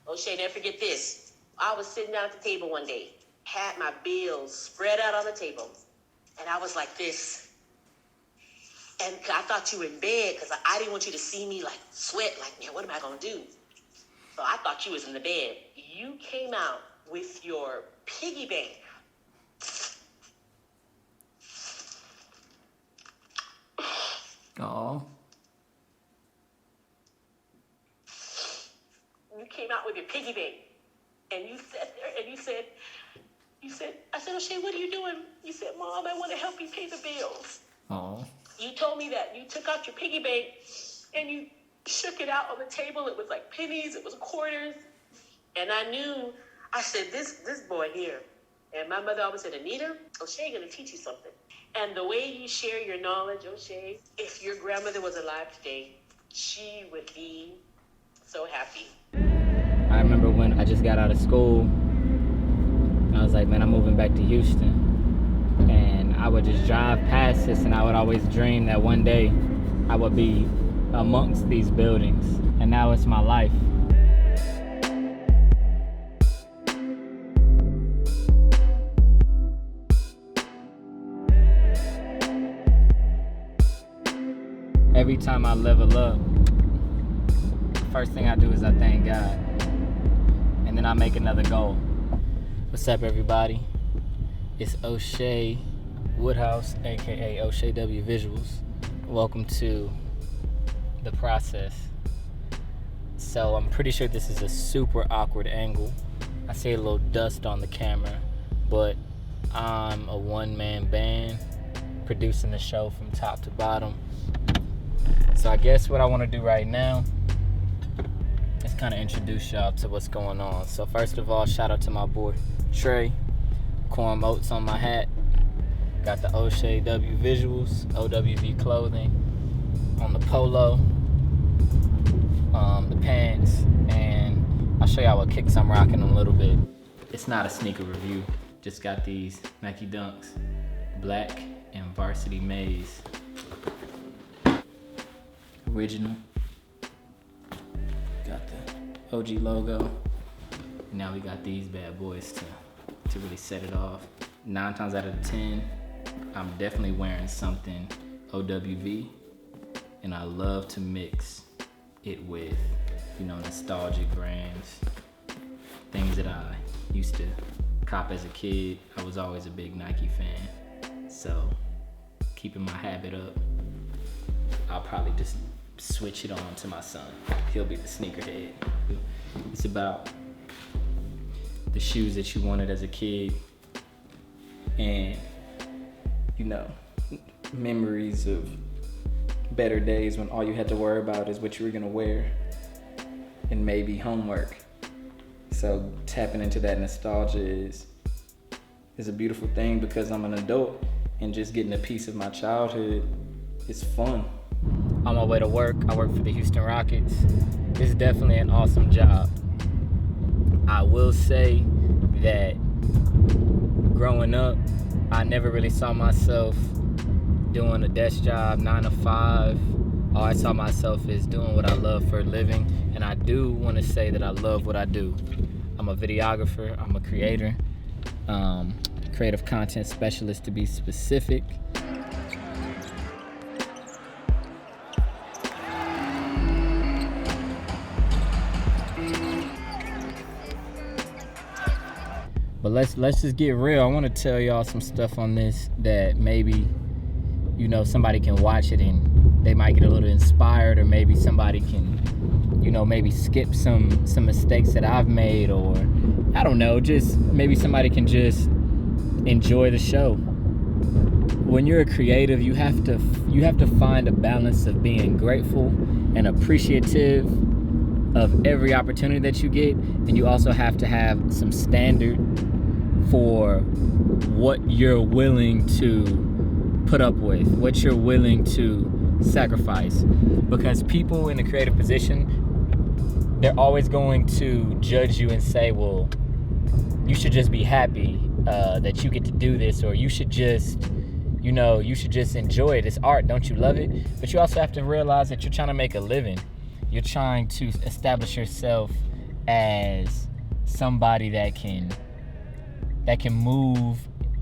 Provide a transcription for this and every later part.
O'Shea, never forget this. I was sitting down at the table one day, had my bills spread out on the table, and I was like this. And I thought you were in bed because I didn't want you to see me like sweat, like, man, what am I going to do? So I thought you was in the bed. You came out with your piggy bank. Oh. You came out with your piggy bank. And you sat there and you said, I said, O'Shea, what are you doing? You said, Mom, I want to help you pay the bills. Oh. You told me that you took out your piggy bank and you shook it out on the table. It was like pennies, it was quarters. And I knew, I said, this boy here. And my mother always said, Anita, O'Shea gonna teach you something. And the way you share your knowledge, O'Shea, if your grandmother was alive today, she would be so happy. I remember when I just got out of school, and I was like, man, I'm moving back to Houston. And I would just drive past this, and I would always dream that one day I would be amongst these buildings. And now it's my life. Every time I level up, the first thing I do is I thank God. And then I make another goal. What's up, everybody? It's O'Shea Woodhouse, aka O'Shea W Visuals. Welcome to The Process. So I'm pretty sure this is a super awkward angle. I see a little dust on the camera, but I'm a one-man band producing the show from top to bottom. So I guess what I want to do right now is kind of introduce y'all to what's going on. So first of all, shout out to my boy Trey. Corn oats on my hat. Got the O'Shea W Visuals, OWV clothing on the polo, the pants, and I'll show y'all what kicks I'm rocking in a little bit. It's not a sneaker review. Just got these Nike Dunks, black and varsity maize. Original. Got the OG logo. Now we got these bad boys to really set it off. 9 times out of 10, I'm definitely wearing something OWV, and I love to mix it with, nostalgic brands, things that I used to cop as a kid. I was always a big Nike fan, so keeping my habit up, I'll probably just switch it on to my son. He'll be the sneakerhead. It's about the shoes that you wanted as a kid, and memories of better days when all you had to worry about is what you were gonna wear and maybe homework. So tapping into that nostalgia is a beautiful thing, because I'm an adult, and just getting a piece of my childhood is fun. On my way to work, I work for the Houston Rockets. It's definitely an awesome job. I will say that growing up, I never really saw myself doing a desk job, 9 to 5. All I saw myself is doing what I love for a living, and I do want to say that I love what I do. I'm a videographer, I'm a creator, creative content specialist to be specific. But let's just get real. I want to tell y'all some stuff on this that maybe, somebody can watch it and they might get a little inspired, or maybe somebody can, maybe skip some mistakes that I've made, or I don't know, just maybe somebody can just enjoy the show. When you're a creative, you have to find a balance of being grateful and appreciative of every opportunity that you get, and you also have to have some standard for what you're willing to put up with, what you're willing to sacrifice. Because people in a creative position, they're always going to judge you and say, well, you should just be happy that you get to do this, or you should just enjoy it. It's art, don't you love it? But you also have to realize that you're trying to make a living. You're trying to establish yourself as somebody that can move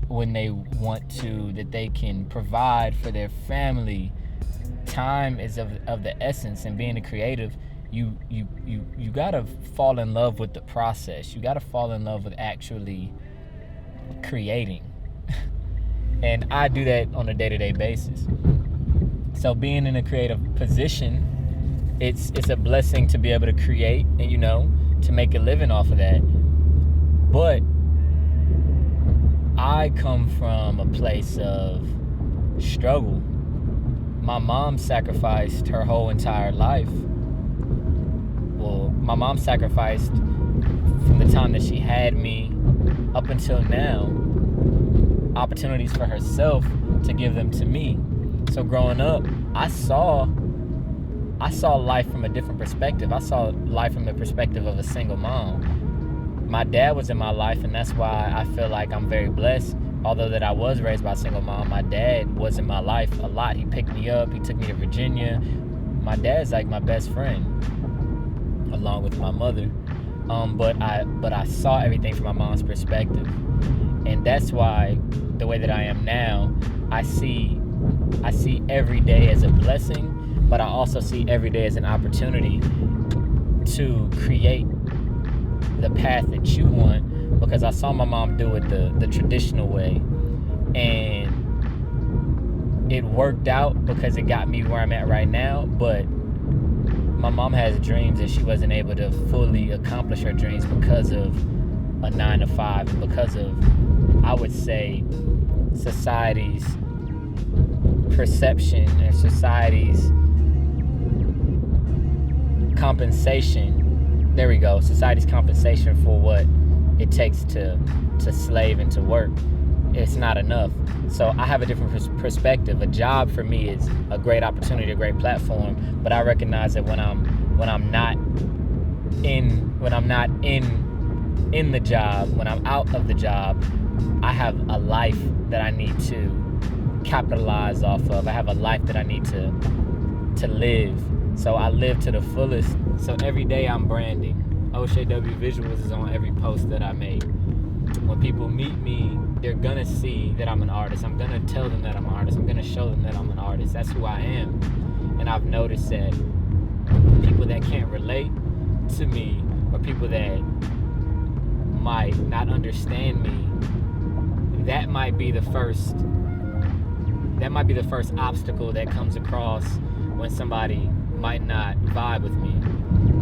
when they want to, that they can provide for their family. Time is of the essence, and being a creative, you gotta fall in love with the process. You gotta fall in love with actually creating. And I do that on a day-to-day basis. So being in a creative position, it's a blessing to be able to create and, you know, to make a living off of that. But I come from a place of struggle. My mom sacrificed her whole entire life. Well, my mom sacrificed from the time that she had me up until now opportunities for herself to give them to me. So growing up, I saw life from a different perspective. I saw life from the perspective of a single mom. My dad was in my life, and that's why I feel like I'm very blessed. Although that I was raised by a single mom, my dad was in my life a lot. He picked me up, he took me to Virginia. My dad's like my best friend, along with my mother. But I saw everything from my mom's perspective. And that's why the way that I am now, I see every day as a blessing, but I also see every day as an opportunity to create the path that you want, because I saw my mom do it the traditional way, and it worked out because it got me where I'm at right now. But my mom has dreams, and she wasn't able to fully accomplish her dreams because of a 9-to-5, and because of, I would say, society's perception and society's compensation. There we go. Society's compensation for what it takes to slave and to work. It's not enough. So I have a different perspective. A job for me is a great opportunity, a great platform, but I recognize that when I'm not in the job, when I'm out of the job, I have a life that I need to capitalize off of. I have a life that I need to live. So I live to the fullest. So every day I'm branding. O'Shea W Visuals is on every post that I make. When people meet me, they're gonna see that I'm an artist. I'm gonna tell them that I'm an artist. I'm gonna show them that I'm an artist. That's who I am. And I've noticed that people that can't relate to me, or people that might not understand me, that might be the first obstacle that comes across when somebody might not vibe with me.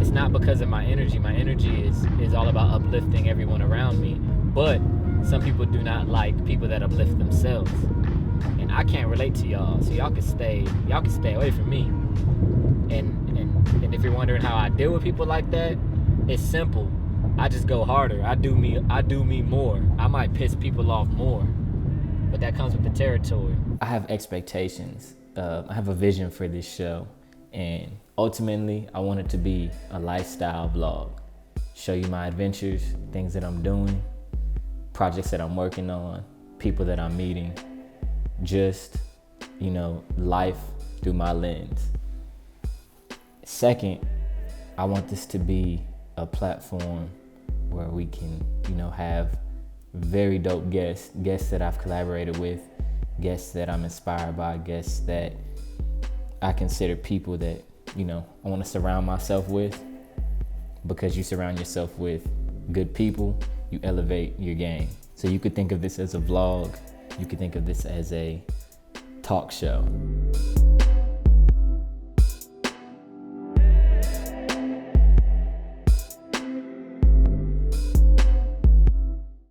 It's not because of my energy. My energy is all about uplifting everyone around me. But some people do not like people that uplift themselves. And I can't relate to y'all. So y'all can stay away from me. And if you're wondering how I deal with people like that, it's simple. I just go harder. I do me more. I might piss people off more. But that comes with the territory. I have expectations. I have a vision for this show. And ultimately, I want it to be a lifestyle vlog. Show you my adventures, things that I'm doing, projects that I'm working on, people that I'm meeting. Just, life through my lens. Second, I want this to be a platform where we can, have very dope guests that I've collaborated with, guests that I'm inspired by, guests that I consider people that, I want to surround myself with, because you surround yourself with good people, you elevate your game. So you could think of this as a vlog. You could think of this as a talk show.